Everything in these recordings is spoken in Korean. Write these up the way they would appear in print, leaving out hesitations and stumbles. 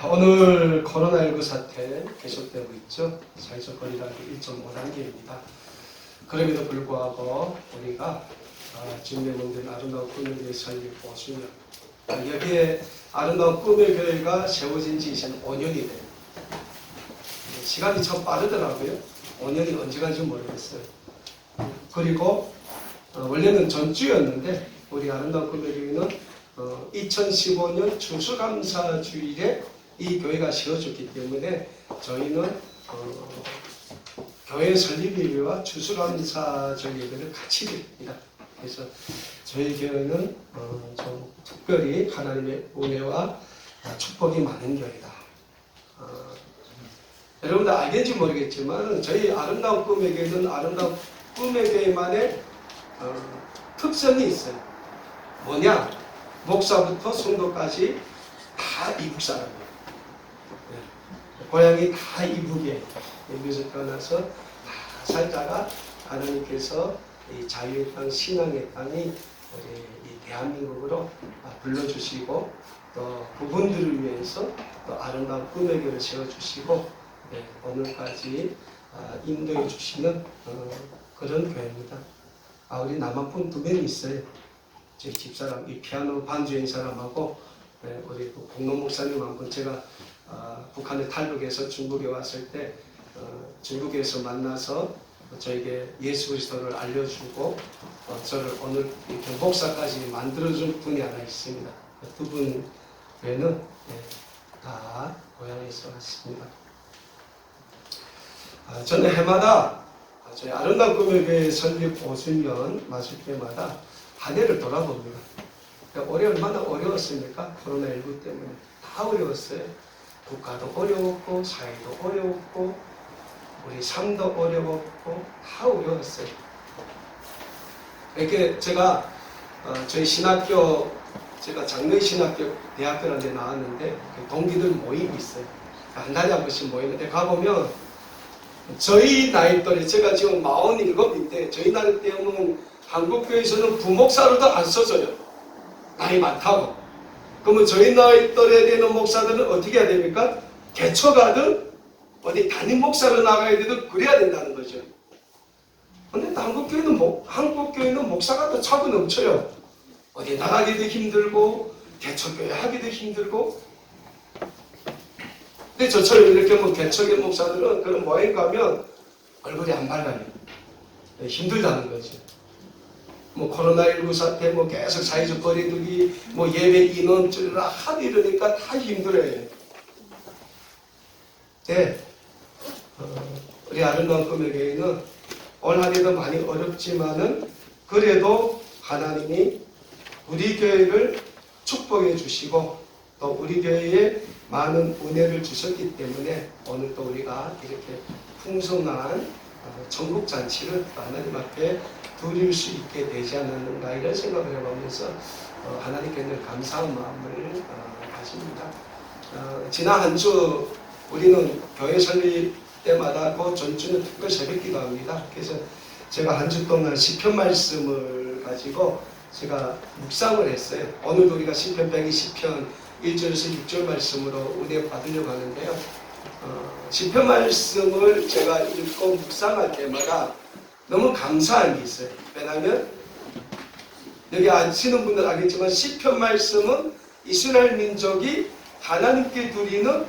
오늘 코로나19 사태 계속되고 있죠. 사회적 거리두기 1.5단계입니다. 그럼에도 불구하고 우리가 진대문된 아름다운 꿈의 교회 설립 5주년, 여기에 아름다운 꿈의 교회가 세워진 지 이제 5년이 돼요. 시간이 참 빠르더라고요. 5년이 언제 간지 모르겠어요. 그리고 원래는 전주였는데 우리 아름다운 꿈의 교회는 2015년 추수감사주일에 이 교회가 세워졌기 때문에 저희는 교회 설립일과 추수감사절 예배를 같이 드립니다. 그래서 저희 교회는 좀 특별히 하나님의 은혜와 축복이 많은 교회다. 여러분들 알겠는지 모르겠지만 저희 아름다운 꿈의 교회는 아름다운 꿈의 교회만의 특성이 있어요. 뭐냐? 목사부터 성도까지 다 이북 사람이에요. 고향이 다 이북에 여기서 태어나서 다 살다가 하나님께서 이 자유의 땅, 신앙의 땅이 우리 이 대한민국으로 불러주시고 또 그분들을 위해서 또 아름다운 꿈의 교회를 세워주시고 오늘까지 인도해 주시는 그런 교회입니다. 우리 남한분 2명 있어요. 제 집사람, 이 피아노 반주인 사람하고 우리 공로 목사님 한 분, 제가 북한에 탈북해서 중국에 왔을 때 중국에서 만나서 저에게 예수 그리스도를 알려주고 저를 오늘 이렇게 목사까지 만들어준 분이 하나 있습니다. 두 분 외에는 다 고향에서 왔습니다. 저는 해마다 저희 아름다운 꿈의 교회 설립 5주년 맞을 때마다 한 해를 돌아봅니다. 올해 얼마나 어려웠습니까? 코로나19 때문에 다 어려웠어요. 국가도 어려웠고 사회도 어려웠고 우리 삶도 어려웠고 다 어려웠어요. 이렇게 제가 저희 신학교, 제가 장로신학교 대학교라는 데 나왔는데 동기들 모임이 있어요. 한 달에 한 번씩 모이는데 가보면 저희 나이 또래, 제가 지금 47인데 저희 나이 때는 한국교회에서는 부목사로도 안 써줘요. 나이 많다고. 그러면 저희 나이 또래 되는 목사들은 어떻게 해야 됩니까? 개척하든 어디 담임 목사로 나가야 돼도 그래야 된다는 거죠. 근데 한국교회는 목사가 더 차고 넘쳐요. 어디 나가기도 힘들고 개척교회 하기도 힘들고. 근데 저처럼 이렇게 개척의 목사들은 그런 모임 가면 얼굴이 안 밝아요. 힘들다는 거죠. 코로나19 사태, 계속 사회적 거리두기, 예배 인원 줄이라 하도 이러니까 다 힘들어요. 네. 우리 아름다운 꿈의 교회는 올 한해도 많이 어렵지만은 그래도 하나님이 우리 교회를 축복해 주시고 또 우리 교회에 많은 은혜를 주셨기 때문에 오늘 또 우리가 이렇게 풍성한 전국잔치를 하나님 앞에 드릴 수 있게 되지 않았는가 이런 생각을 해보면서 하나님께 늘 감사한 마음을 가집니다. 지난 한 주 우리는 교회 설립 때마다 그 전주는 특별 새벽기도 합니다. 그래서 제가 한 주 동안 시편 말씀을 가지고 제가 묵상을 했어요. 오늘도 우리가 시편 120편 1절에서 6절 말씀으로 은혜 받으려고 하는데요. 시편 말씀을 제가 읽고 묵상할 때마다 너무 감사한 게 있어요. 왜냐하면 여기 아시는 분들 알겠지만 시편 말씀은 이스라엘 민족이 하나님께 드리는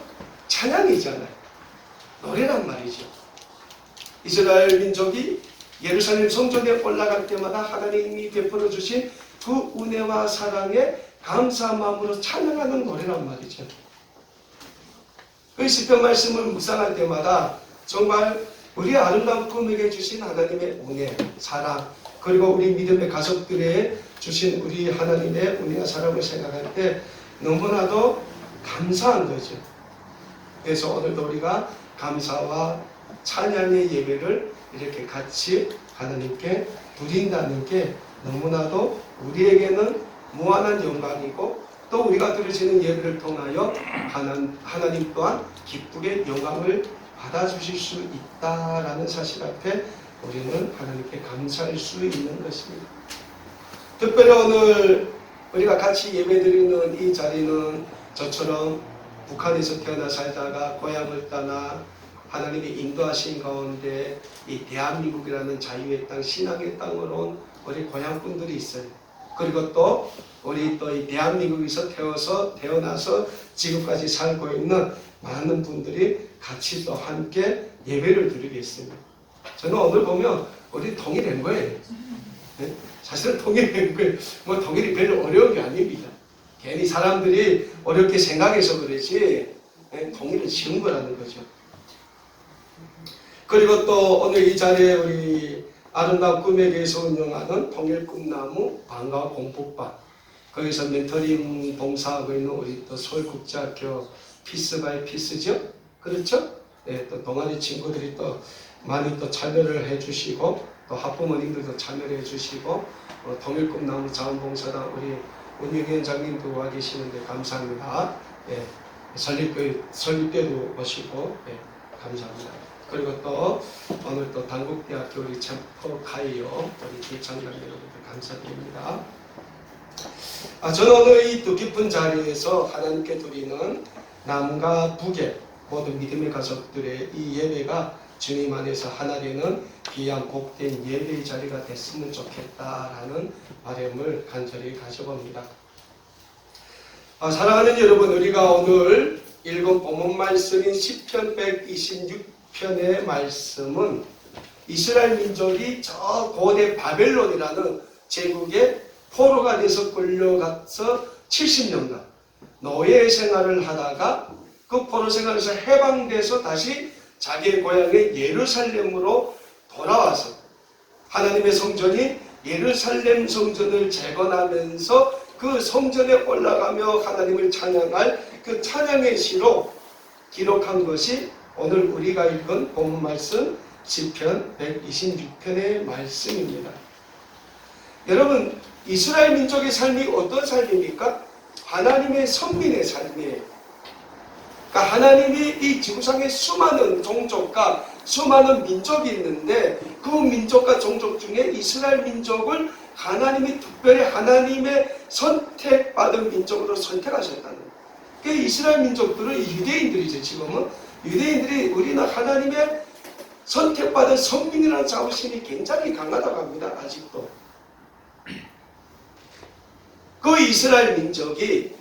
찬양이잖아요. 노래란 말이죠. 이스라엘 민족이 예루살렘 성전에 올라갈 때마다 하나님이 베풀어 주신 그 은혜와 사랑에 감사한 마음으로 찬양하는 노래란 말이죠. 그 시편 말씀을 묵상할 때마다 정말 우리 아름다운 꿈에게 주신 하나님의 은혜, 사랑, 그리고 우리 믿음의 가족들에 주신 우리 하나님의 은혜와 사랑을 생각할 때 너무나도 감사한 거죠. 그래서 오늘도 우리가 감사와 찬양의 예배를 이렇게 같이 하나님께 드린다는 게 너무나도 우리에게는 무한한 영광이고 또 우리가 드려지는 예배를 통하여 하나님 또한 기쁘게 영광을 받아주실 수 있다라는 사실 앞에 우리는 하나님께 감사할 수 있는 것입니다. 특별히 오늘 우리가 같이 예배드리는 이 자리는 저처럼 북한에서 태어나 살다가 고향을 떠나 하나님이 인도하신 가운데 이 대한민국이라는 자유의 땅, 신앙의 땅으로 온 우리 고향분들이 있어요. 그리고 또 우리 또 이 대한민국에서 태어나서 지금까지 살고 있는 많은 분들이 같이 또 함께 예배를 드리겠습니다. 저는 오늘 보면 우리 통일된 거예요. 네? 사실은 통일된 거예요. 통일이 별로 어려운 게 아닙니다. 괜히 사람들이 어렵게 생각해서 그러지 통일은 쉬운 거라는 거죠. 그리고 또 오늘 이 자리에 우리 아름다운 꿈에 대해서 운영하는 통일꿈나무 방과 공부반, 거기서 멘토링 봉사하고 있는 우리 또 서울국제학교 피스 바이 피스죠? 그렇죠? 네, 또 동아리 친구들이 또 많이 또 참여를 해주시고 또 학부모님들도 참여를 해주시고 통일꿈나무 자원봉사단 우리 운영위원장님도 와 계시는데 감사합니다. 네, 설립 때도 오시고 네, 감사합니다. 그리고 또 오늘 또 단국대학교 우리 챔퍼카이오 우리 기창장 여러분들 감사드립니다. 저는 오늘 이 뜻깊은 자리에서 하나님께 드리는 남과 북의 모든 믿음의 가족들의 이 예배가 주님 안에서 하나 되는 귀한 복된 예배의 자리가 됐으면 좋겠다라는 바람을 간절히 가져봅니다. 사랑하는 여러분, 우리가 오늘 읽은 본문 말씀인 시편 126편의 말씀은 이스라엘 민족이 저 고대 바벨론이라는 제국의 포로가 돼서 끌려가서 70년간 노예 생활을 하다가 그 포로 생활에서 해방돼서 다시 자기의 고향의 예루살렘으로 돌아와서 하나님의 성전이 예루살렘 성전을 재건하면서 그 성전에 올라가며 하나님을 찬양할 그 찬양의 시로 기록한 것이 오늘 우리가 읽은 본문 말씀 시편 126편의 말씀입니다. 여러분, 이스라엘 민족의 삶이 어떤 삶입니까? 하나님의 선민의 삶이에요. 그러니까 하나님이 이 지구상에 수많은 종족과 수많은 민족이 있는데 그 민족과 종족 중에 이스라엘 민족을 하나님이 특별히 하나님의 선택받은 민족으로 선택하셨다는 거예요. 그 이스라엘 민족들은 유대인들이죠. 지금은 유대인들이 우리는 하나님의 선택받은 선민이라는 자부심이 굉장히 강하다고 합니다. 아직도. 그 이스라엘 민족이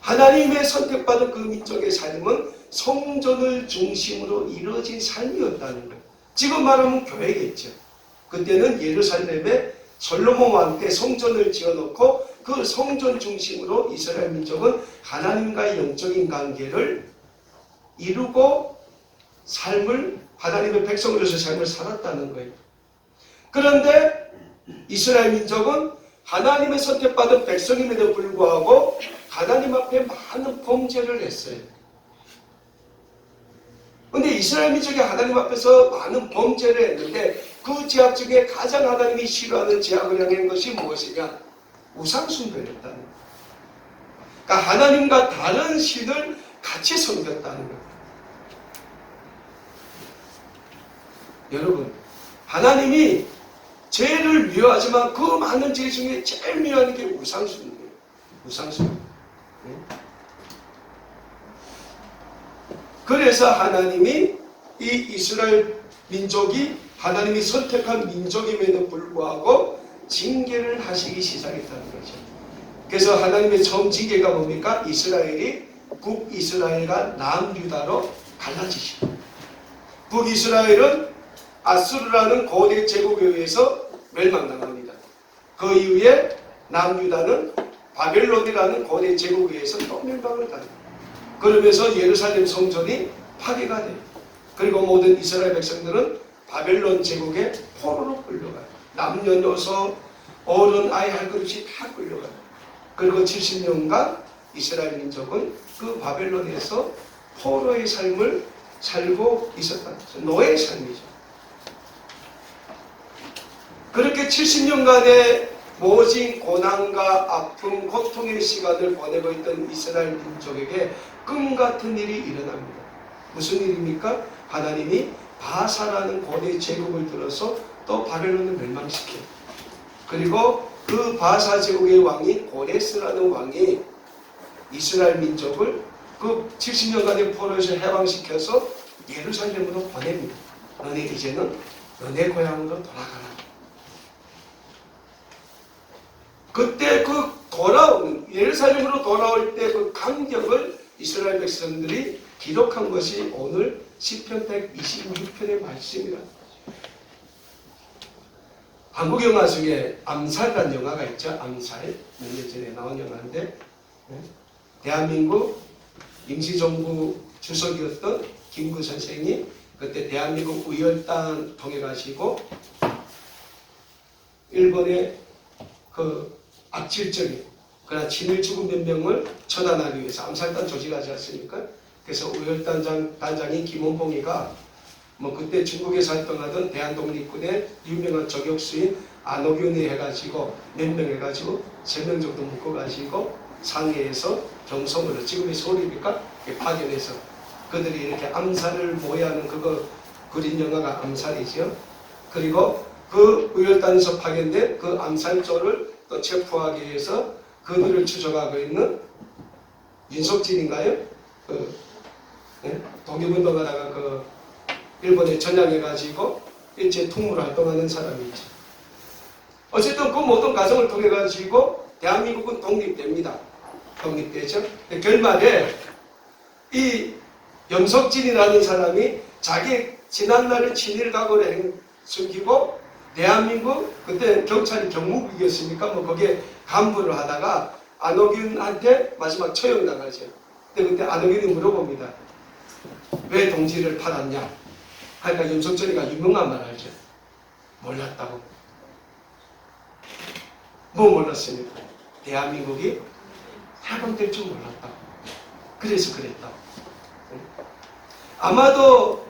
하나님의 선택받은 그 민족의 삶은 성전을 중심으로 이루어진 삶이었다는 거예요. 지금 말하면 교회겠죠. 그때는 예루살렘에 솔로몬 왕 때 성전을 지어놓고 그 성전 중심으로 이스라엘 민족은 하나님과의 영적인 관계를 이루고 삶을 하나님의 백성으로서 삶을 살았다는 거예요. 그런데 이스라엘 민족은 하나님의 선택받은 백성임에도 불구하고 하나님 앞에 많은 범죄를 했어요. 그런데 이스라엘 민족이 하나님 앞에서 많은 범죄를 했는데 그 죄악 중에 가장 하나님이 싫어하는 죄악을 향한 것이 무엇이냐? 우상숭배였다는 거예요. 그러니까 하나님과 다른 신을 같이 섬겼다는 거예요. 여러분, 하나님이 죄를 미워하지만 그 많은 죄 중에 제일 미워하는 게 우상숭배예요. 우상숭배. 그래서 하나님이 이 이스라엘 민족이 하나님이 선택한 민족임에도 불구하고 징계를 하시기 시작했다는 거죠. 그래서 하나님의 처음 징계가 뭡니까? 이스라엘이 북이스라엘과 남유다로 갈라지시고, 북이스라엘은 아수르라는 고대 제국에 의해서 멸망당합니다. 그 이후에 남유다는 바벨론이라는 고대 제국에 의해서 또 멸망을 당합니다. 그러면서 예루살렘 성전이 파괴가 돼요. 그리고 모든 이스라엘 백성들은 바벨론 제국의 포로로 끌려가요. 남녀노소 어른 아이 할 것 없이 다 끌려가요. 그리고 70년간 이스라엘 민족은 그 바벨론에서 포로의 삶을 살고 있었다는 거죠. 노예의 삶이죠. 그렇게 70년간의 모진 고난과 아픔, 고통의 시간을 보내고 있던 이스라엘 민족에게 꿈같은 일이 일어납니다. 무슨 일입니까? 하나님이 바사라는 고대 제국을 들어서 또 바벨론을 멸망시켜요. 그리고 그 바사 제국의 왕이 고레스라는 왕이 이스라엘 민족을 그 70년간의 포로에서 해방시켜서 예루살렘으로 보냅니다. 너네 이제는 너네 고향으로 돌아가라. 그때 그 돌아오는 예루살렘으로 돌아올 때 그 감격을 이스라엘 백성들이 기록한 것이 오늘 시편 126편의 말씀이라는 거죠. 한국 영화 중에 암살이라는 영화가 있죠. 암살. 몇 년 전에 나온 영화인데 대한민국 임시정부 주석이었던 김구 선생이 그때 대한민국 우열단 통해 가시고 일본의 그 악질적인 그러나 친일 죽은 몇 명을 처단하기 위해서 암살단 조직하지 않습니까? 그래서 우열단장이 김원봉이가 뭐 그때 중국에서 활동하던 대한독립군의 유명한 저격수인 안옥윤이 해가지고 몇 명 해가지고 3명 정도 묶어가지고 상해에서 경성으로 지금의 서울입니까? 파견해서 그들이 이렇게 암살을 모의하는 그거 그린 영화가 암살이죠. 그리고 그 우열단에서 파견된 그 암살조를 또 체포하기 위해서 그들을 추적하고 있는 윤석진인가요? 독립운동하다가 그 일본에 전향해가지고 일제 통으로 활동하는 사람이죠. 어쨌든 그 모든 과정을 통해 가지고 대한민국은 독립됩니다. 독립되죠. 결말에 이 염석진이라는 사람이 자기 지난날의 친일 각오를 숨기고 대한민국 그때 경찰이 경무국이었으니까 뭐 거기에 간부를 하다가 안옥윤한테 마지막 처형당하죠. 그때 안옥윤이 물어봅니다. 왜 동지를 팔았냐? 하니까 염석진이가 유명한 말 알죠. 몰랐다고. 뭐 몰랐습니까? 대한민국이 해방될 줄 몰랐다고. 그래서 그랬다고. 아마도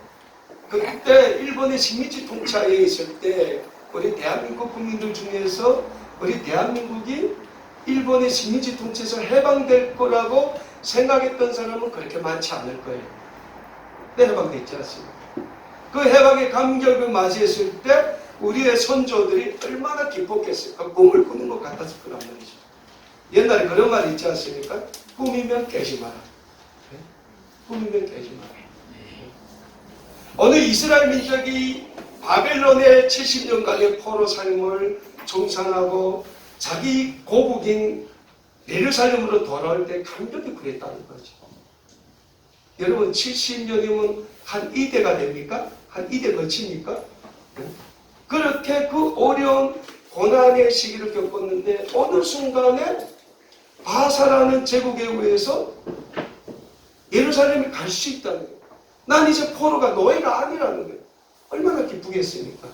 그때 일본의 식민지 통치하에 있을 때 우리 대한민국 국민들 중에서 우리 대한민국이 일본의 식민지 통치에서 해방될 거라고 생각했던 사람은 그렇게 많지 않을 거예요. 근데 해방됐지 않습니까? 그 해방의 감격을 맞이했을 때 우리의 선조들이 얼마나 기뻤겠습니까? 꿈을 꾸는 것 같았을 거란 말이죠. 옛날에 그런 말이 있지 않습니까? 꿈이면 깨지 마라. 꾸미면 되지만 어느 이스라엘 민족이 바벨론의 70년간의 포로 삶을 종상하고 자기 고국인 예루살렘으로 돌아올 때 감격이 그랬다는 거죠. 여러분 70년이면 한 이대가 됩니까? 한 이대 거칩니까? 그렇게 그 어려운 고난의 시기를 겪었는데 어느 순간에 바사라는 제국에 의해서 예루살렘에 갈 수 있다는 거예요. 난 이제 포로가 노예가 아니라는 거예요. 얼마나 기쁘겠습니까?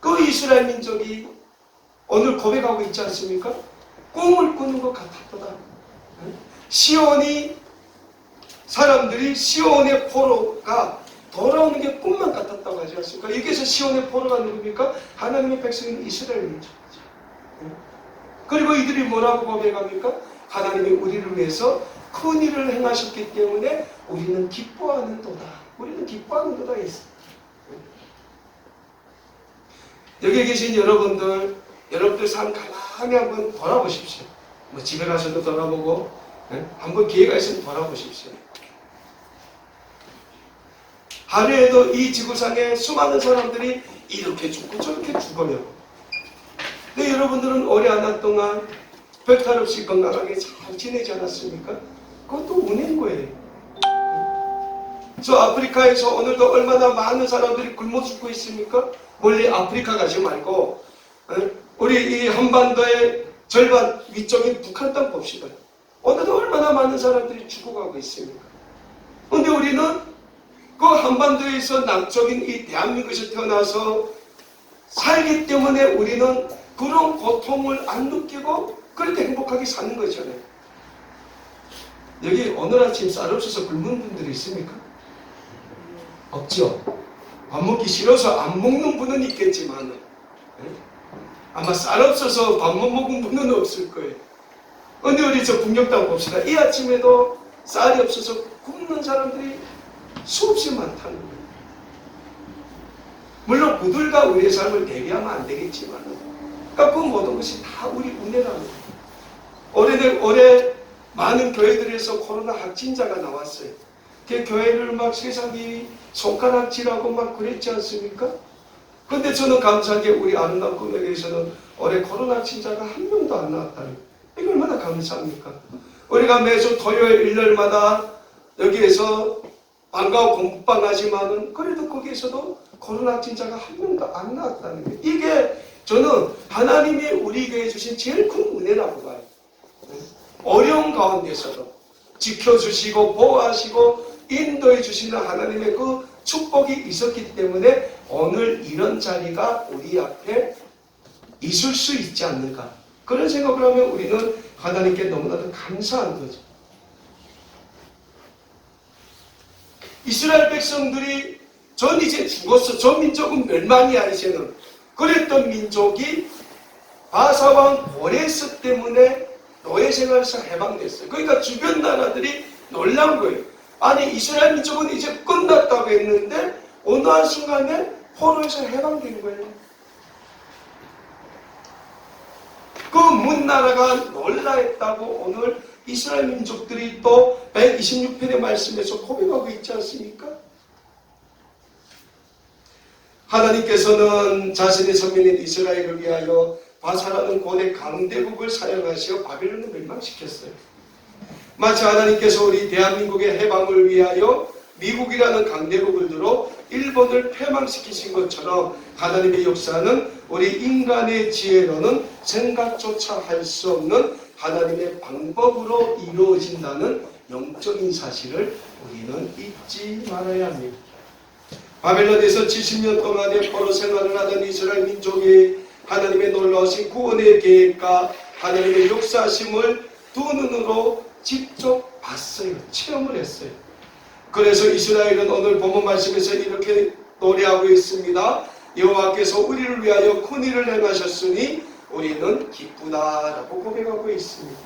그 이스라엘 민족이 오늘 고백하고 있지 않습니까? 꿈을 꾸는 것 같았다. 시온이 사람들이 시온의 포로가 돌아오는 게 꿈만 같았다고 하지 않습니까? 여기서 시온의 포로가 누굽니까? 하나님의 백성인 이스라엘 민족이죠. 그리고 이들이 뭐라고 고백합니까? 하나님이 우리를 위해서 큰 일을 행하셨기 때문에 우리는 기뻐하는도다. 우리는 기뻐하는도다 했어요. 여기 계신 여러분들 삶 가만히 한번 돌아보십시오. 뭐 집에 가서도 돌아보고 한번 기회가 있으면 돌아보십시오. 하루에도 이 지구상에 수많은 사람들이 이렇게 죽고 저렇게 죽어요. 근데 여러분들은 오래 안 한 동안 별탈 없이 건강하게 잘 지내지 않았습니까? 그것도 운인 거예요. 저 아프리카에서 오늘도 얼마나 많은 사람들이 굶어 죽고 있습니까? 멀리 아프리카 가지 말고 우리 이 한반도의 절반 위쪽인 북한 땅 봅시다. 오늘도 얼마나 많은 사람들이 죽어가고 있습니까? 그런데 우리는 그 한반도에서 남쪽인 이 대한민국에서 태어나서 살기 때문에 우리는 그런 고통을 안 느끼고 그렇게 행복하게 사는 거잖아요. 여기 오늘 아침 쌀 없어서 굶은 분들이 있습니까? 없죠. 밥 먹기 싫어서 안 먹는 분은 있겠지만 아마 쌀 없어서 밥 못 먹은 분은 없을 거예요. 근데 우리 저 북녘땅 봅시다. 이 아침에도 쌀이 없어서 굶는 사람들이 수없이 많다는 거예요. 물론 그들과 우리의 삶을 대비하면 안 되겠지만 그러니까 그 모든 것이 다 우리 은혜라는 거예요. 올해 많은 교회들에서 코로나 확진자가 나왔어요. 그 교회를 막 세상이 손가락질하고 막 그랬지 않습니까? 근데 저는 감사한 게 우리 아름다운 꿈에게서는 올해 코로나 확진자가 한 명도 안 나왔다는 거예요. 이거 얼마나 감사합니까? 우리가 매주 토요일 일요일마다 여기에서 방과후 공부방 하지만은 그래도 거기에서도 코로나 확진자가 한 명도 안 나왔다는 거예요. 이게 저는 하나님이 우리에게 주신 제일 큰 은혜라고 봐요. 어려운 가운데서도 지켜주시고 보호하시고 인도해 주시는 하나님의 그 축복이 있었기 때문에 오늘 이런 자리가 우리 앞에 있을 수 있지 않는가. 그런 생각을 하면 우리는 하나님께 너무나도 감사한 거죠. 이스라엘 백성들이 전 이제 죽었어. 저 민족은 멸망이야 이제는. 그랬던 민족이 바사왕 고레스 때문에 노예 생활에서 해방됐어요. 그러니까 주변 나라들이 놀란 거예요. 아니 이스라엘 민족은 이제 끝났다고 했는데 어느 한순간에 포로에서 해방된 거예요. 그 문나라가 놀라했다고 오늘 이스라엘 민족들이 또 126편의 말씀에서 고백하고 있지 않습니까? 하나님께서는 자신의 선민인 이스라엘을 위하여 바사라는 고대 강대국을 사용하시어 바벨론을 멸망시켰어요. 마치 하나님께서 우리 대한민국의 해방을 위하여 미국이라는 강대국을 들어 일본을 패망시키신 것처럼 하나님의 역사는 우리 인간의 지혜로는 생각조차 할 수 없는 하나님의 방법으로 이루어진다는 영적인 사실을 우리는 잊지 말아야 합니다. 바벨론에서 70년 동안의 포로 생활을 하던 이스라엘 민족이 하나님의 놀라우신 구원의 계획과 하나님의 역사심을 두 눈으로 직접 봤어요. 체험을 했어요. 그래서 이스라엘은 오늘 본문 말씀에서 이렇게 노래하고 있습니다. 여호와께서 우리를 위하여 큰 일을 행하셨으니 우리는 기쁘다라고 고백하고 있습니다.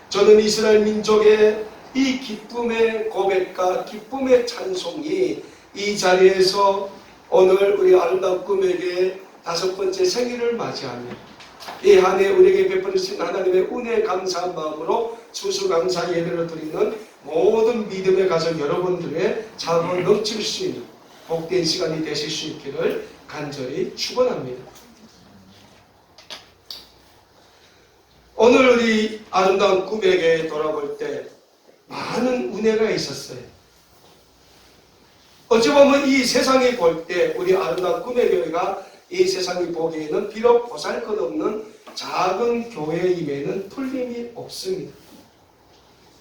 저는 이스라엘 민족의 이 기쁨의 고백과 기쁨의 찬송이 이 자리에서 오늘 우리 아름다운 꿈에게 5번째 생일을 맞이하며 이 한 해 우리에게 베풀으신 하나님의 은혜에 감사한 마음으로 추수감사 예배를 드리는 모든 믿음의 가정 여러분들의 자로 넘칠 수 있는 복된 시간이 되실 수 있기를 간절히 축원합니다. 오늘 우리 아름다운 꿈에게 돌아볼 때 많은 은혜가 있었어요. 어찌 보면 이 세상이 볼 때 우리 아름다운 꿈의 교회가 이 세상이 보기에는 비록 보잘것없는 작은 교회임에는 틀림이 없습니다.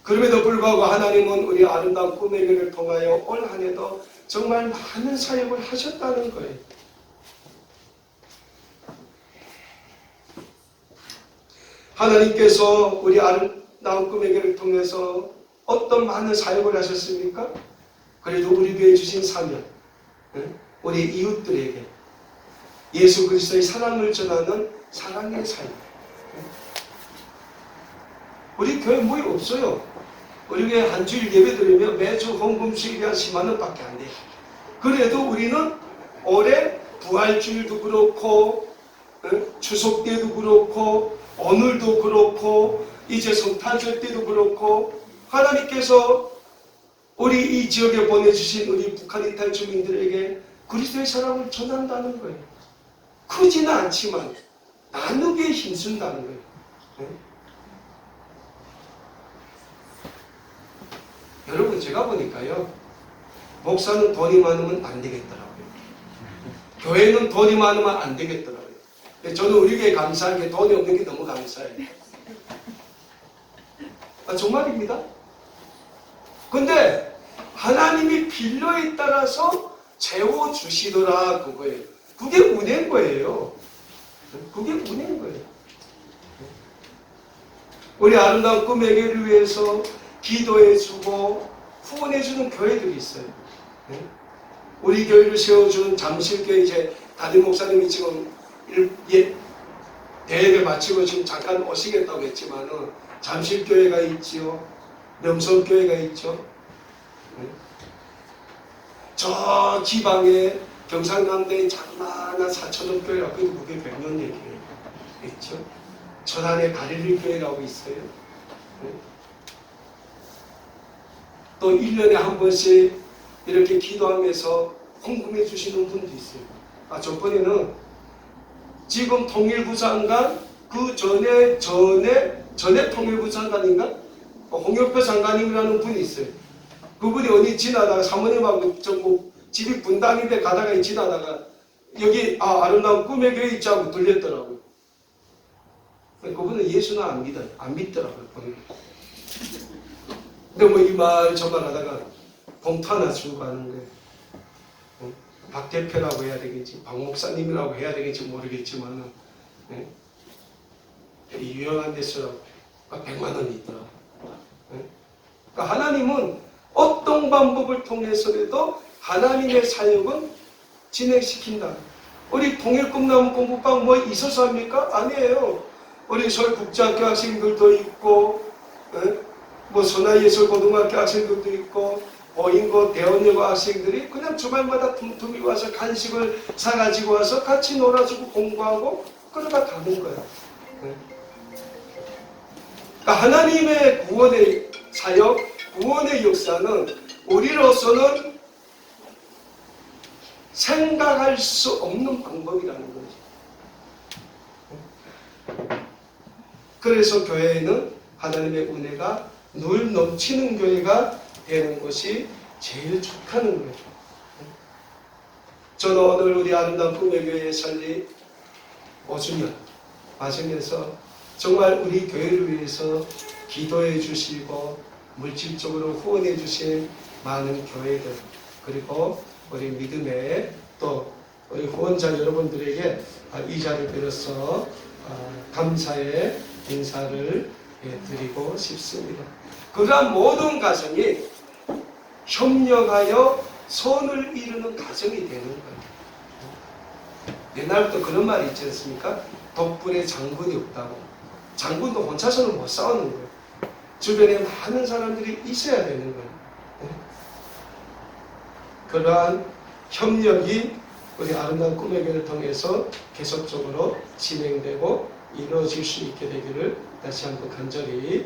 그럼에도 불구하고 하나님은 우리 아름다운 꿈의 교회를 통하여 올 한 해도 정말 많은 사역을 하셨다는 거예요. 하나님께서 우리 아름다운 꿈의 교회를 통해서 어떤 많은 사역을 하셨습니까? 그래도 우리 교회에 주신 사명, 우리 이웃들에게 예수 그리스도의 사랑을 전하는 사랑의 사역. 우리 교회 뭐이 없어요. 우리 교회 한 주일 예배 드리면 매주 헌금 수익이 한 10만 원밖에 안 돼요. 그래도 우리는 올해 부활주일도 그렇고 추석 때도 그렇고 오늘도 그렇고 이제 성탄절 때도 그렇고 하나님께서 우리 이 지역에 보내주신 우리 북한 이탈 주민들에게 그리스도의 사랑을 전한다는 거예요. 크지는 않지만 나누기에 힘쓴다는 거예요. 여러분 제가 보니까요, 목사는 돈이 많으면 안 되겠더라고요. 교회는 돈이 많으면 안 되겠더라고요. 저는 우리 교회 감사한 게 돈이 없는 게 너무 감사해요. 정말입니다. 근데 하나님이 필요에 따라서 채워주시더라 그거예요. 그게 은혜인 거예요. 그게 은혜인 거예요. 우리 아름다운 꿈의 교회를 위해서 기도해주고 후원해주는 교회들이 있어요. 우리 교회를 세워준 잠실교회 이제 담임 목사님이 지금 대회를 마치고 지금 잠깐 오시겠다고 했지만은 잠실교회가 있지요. 명성교회가 있죠. 저 지방에 경상남도에 장만한 사천원 교회라고, 그게 100년 된 교회 있죠. 천안에 가릴리 교회라고 있어요. 또 1년에 한 번씩 이렇게 기도하면서 헌금해 주시는 분도 있어요. 저번에는 지금 통일부 장관, 그 전에 통일부 장관인가? 홍영표 장관님이라는 분이 있어요. 그분이 어디 지나다가 사모님하고 전부 집이 분당인데 가다가 지나다가 여기 아름다운 꿈의 교회 있지 하고 들렸더라고요. 그분은 예수는 안 믿더라고요. 근데 뭐 이 말 저 말 하다가 봉투 하나 주고 가는 거예요. 박 대표라고 해야 되겠지, 박 목사님이라고 해야 되겠지 모르겠지만은 유명한 데서 100만 원이 있더라고요. 그러니까 하나님은 어떤 방법을 통해서라도 하나님의 사역은 진행시킨다. 우리 통일꿈나무 공부방 뭐 있어서 합니까? 아니에요. 우리 서울국제학교 학생들도 있고, 뭐 선화예술고등학교 학생들도 있고, 보인고 대원여고 학생들이 그냥 주말마다 틈틈이 와서 간식을 사가지고 와서 같이 놀아주고 공부하고 그러다 가는 거예요. 그러니까 하나님의 구원의 사역, 구원의 역사는 우리로서는 생각할 수 없는 방법이라는 거죠. 그래서 교회에는 하나님의 은혜가 늘 넘치는 교회가 되는 것이 제일 좋다는 거예요. 저는 오늘 우리 아름다운 꿈의 교회의 설립 5주년 맞으면서 정말 우리 교회를 위해서 기도해 주시고 물질적으로 후원해 주신 많은 교회들, 그리고 우리 믿음의 또 우리 후원자 여러분들에게 이 자리를 빌어서 감사의 인사를 드리고 싶습니다. 그러한 모든 가정이 협력하여 선을 이루는 가정이 되는 거예요. 옛날부터 그런 말이 있지 않습니까? 덕분에 장군이 없다고. 장군도 혼자서는 못 싸우는 거예요. 주변에 많은 사람들이 있어야 되는 거예요. 그러한 협력이 우리 아름다운 꿈의 교회를 통해서 계속적으로 진행되고 이루어질 수 있게 되기를 다시 한번 간절히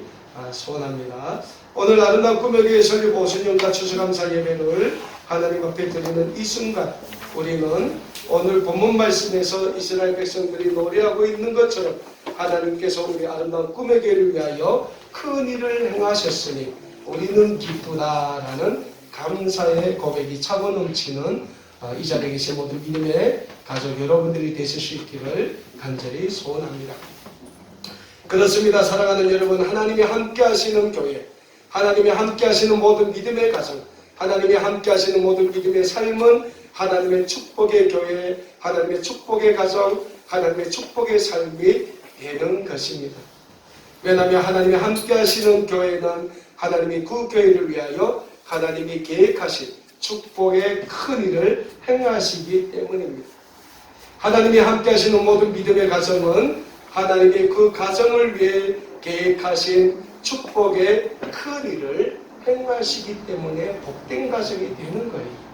소원합니다. 오늘 아름다운 꿈의 교회 설립 5주년과 추수감사 예배를 하나님 앞에 드리는 이 순간, 우리는 오늘 본문 말씀에서 이스라엘 백성들이 노래하고 있는 것처럼 하나님께서 우리 아름다운 꿈의 교회를 위하여 큰 일을 행하셨으니 우리는 기쁘다라는 감사의 고백이 차고 넘치는 이 자리에 계신 모든 믿음의 가족 여러분들이 되실 수 있기를 간절히 소원합니다. 그렇습니다. 사랑하는 여러분, 하나님이 함께 하시는 교회, 하나님이 함께 하시는 모든 믿음의 가정, 하나님이 함께 하시는 모든 믿음의 삶은 하나님의 축복의 교회, 하나님의 축복의 가정, 하나님의 축복의 삶이 되는 것입니다. 왜냐하면 하나님이 함께 하시는 교회는 하나님이 그 교회를 위하여 하나님이 계획하신 축복의 큰 일을 행하시기 때문입니다. 하나님이 함께 하시는 모든 믿음의 가정은 하나님이 그 가정을 위해 계획하신 축복의 큰 일을 행하시기 때문에 복된 가정이 되는 거예요.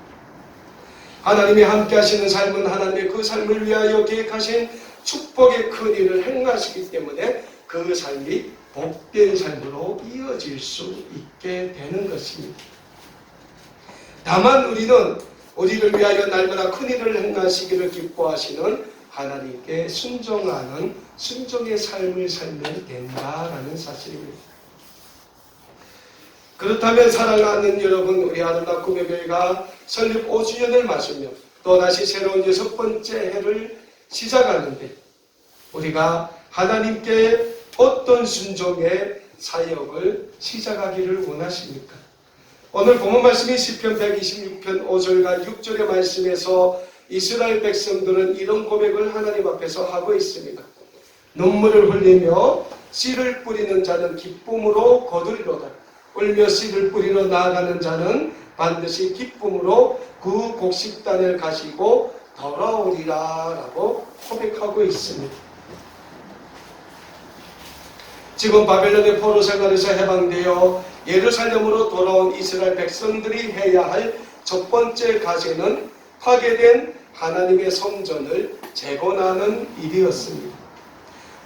하나님이 함께 하시는 삶은 하나님의 그 삶을 위하여 계획하신 축복의 큰 일을 행하시기 때문에 그 삶이 복된 삶으로 이어질 수 있게 되는 것입니다. 다만 우리는 우리를 위하여 날마다 큰 일을 행하시기를 기뻐하시는 하나님께 순종하는 순종의 삶을 살면 된다라는 사실입니다. 그렇다면 사랑하는 여러분, 우리 아름다운 꿈의 교회가 설립 5주년을 맞으며 또다시 새로운 6번째 해를 시작하는데 우리가 하나님께 어떤 순종의 사역을 시작하기를 원하십니까? 오늘 본문 말씀이 시편 126편 5절과 6절의 말씀에서 이스라엘 백성들은 이런 고백을 하나님 앞에서 하고 있습니다. 눈물을 흘리며 씨를 뿌리는 자는 기쁨으로 거두리로다. 울며 씨를 뿌리러 나아가는 자는 반드시 기쁨으로 그 곡식단을 가지고 돌아오리라 라고 고백하고 있습니다. 지금 바벨론의 포로 생활에서 해방되어 예루살렘으로 돌아온 이스라엘 백성들이 해야 할 첫 번째 과제는 파괴된 하나님의 성전을 재건하는 일이었습니다.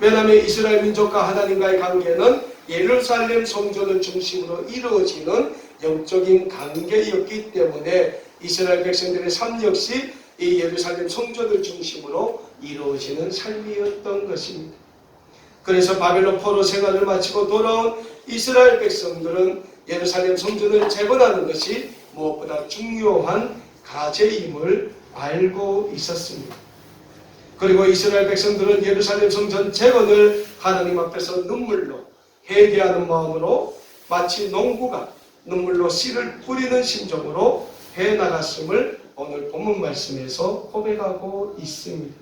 왜냐하면 이스라엘 민족과 하나님과의 관계는 예루살렘 성전을 중심으로 이루어지는 영적인 관계였기 때문에 이스라엘 백성들의 삶 역시 이 예루살렘 성전을 중심으로 이루어지는 삶이었던 것입니다. 그래서 바벨론 포로 생활을 마치고 돌아온 이스라엘 백성들은 예루살렘 성전을 재건하는 것이 무엇보다 중요한 과제임을 알고 있었습니다. 그리고 이스라엘 백성들은 예루살렘 성전 재건을 하나님 앞에서 눈물로 회개하는 마음으로 마치 농부가 눈물로 씨를 뿌리는 심정으로 해나갔음을 오늘 본문 말씀에서 고백하고 있습니다.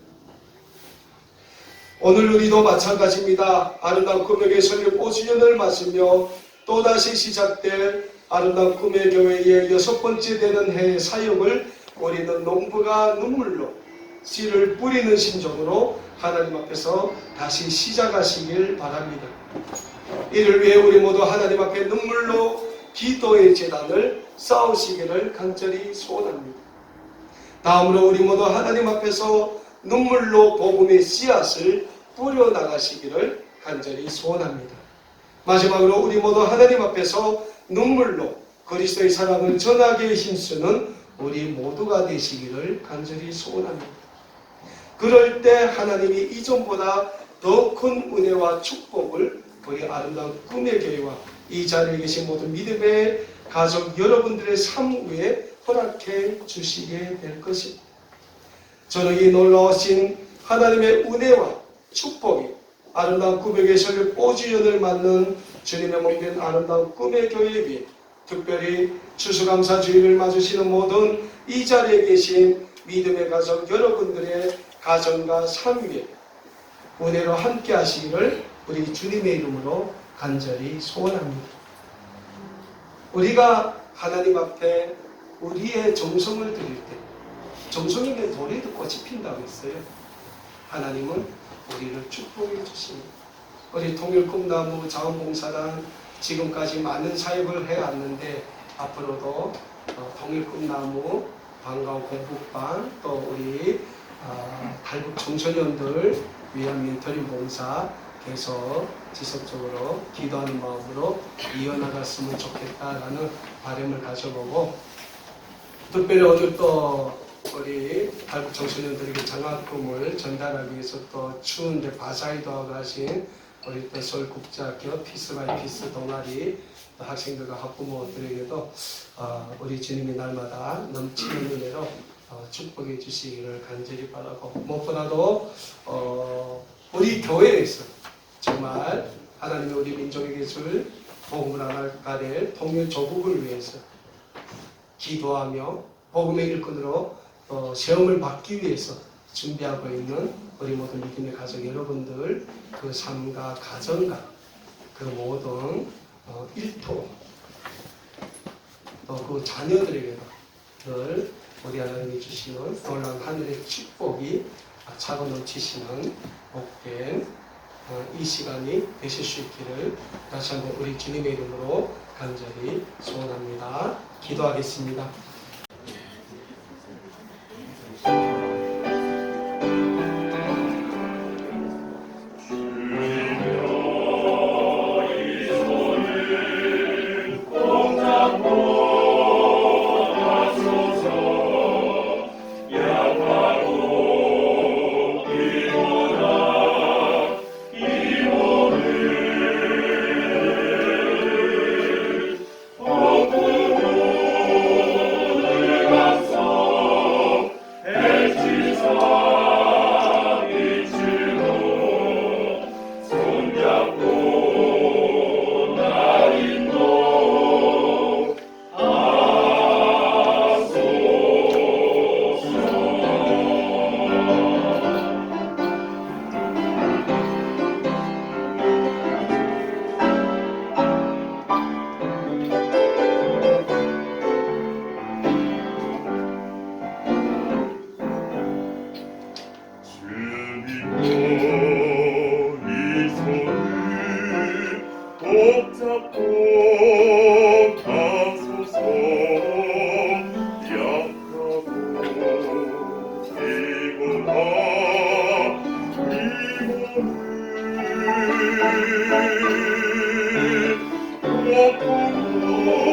오늘 우리도 마찬가지입니다. 아름다운 꿈의 교회 설립 5주년을 맞으며 또다시 시작될 아름다운 꿈의 교회의 6번째 되는 해의 사역을 우리는 농부가 눈물로 씨를 뿌리는 심정으로 하나님 앞에서 다시 시작하시길 바랍니다. 이를 위해 우리 모두 하나님 앞에 눈물로 기도의 제단을 쌓으시기를 간절히 소원합니다. 다음으로 우리 모두 하나님 앞에서 눈물로 복음의 씨앗을 뿌려나가시기를 간절히 소원합니다. 마지막으로 우리 모두 하나님 앞에서 눈물로 그리스도의 사랑을 전하게 힘쓰는 우리 모두가 되시기를 간절히 소원합니다. 그럴 때 하나님이 이전보다 더 큰 은혜와 축복을 우리 아름다운 꿈의 교회와 이 자리에 계신 모든 믿음의 가족 여러분들의 삶 위에 허락해 주시게 될 것입니다. 저는 이 놀라우신 하나님의 은혜와 축복이 아름다운 꿈의 교회 설립 5주년을 맞는 주님의 몸된 아름다운 꿈의 교회 위에 특별히 추수감사주일을 맞으시는 모든 이 자리에 계신 믿음의 가족 여러분들의 가정과 삶 위에 은혜로 함께 하시기를 우리 주님의 이름으로 간절히 소원합니다. 우리가 하나님 앞에 우리의 정성을 드릴 때 정성이면 돌에도 꽃이 핀다고 했어요. 하나님은 우리를 축복해 주십니다. 우리 통일꿈나무 자원봉사단 지금까지 많은 사역을 해왔는데 앞으로도 통일꿈나무 방과후 공부반 또 우리 탈북 청소년들 위한 멘토링 봉사 계속 지속적으로 기도하는 마음으로 이어나갔으면 좋겠다라는 바람을 가져보고, 특별히 어제 또 우리 탈북 청소년들에게 장학금을 전달하기 위해서 또 추운데 바사이도 하고 하신 우리 또 서울국제학교 피스 바이 피스 동아리 학생들과 학부모들에게도 우리 주님이 날마다 넘치는 은혜로 축복해 주시기를 간절히 바라고, 무엇보다도 우리 교회에서 정말 하나님의 우리 민족에게 줄 복음을 알아갈 통일 조국을 위해서 기도하며 복음의 일꾼으로 시험을 받기 위해서 준비하고 있는 우리 모든 믿음의 가족 여러분들, 그 삶과 가정과 그 모든 일터 또 그 자녀들에게도 늘 우리 하나님이 주시는 놀라운 하늘의 축복이 차고 넘치시는 복된 이 시간이 되실 수 있기를 다시 한번 우리 주님의 이름으로 간절히 소원합니다. 기도하겠습니다. Oh,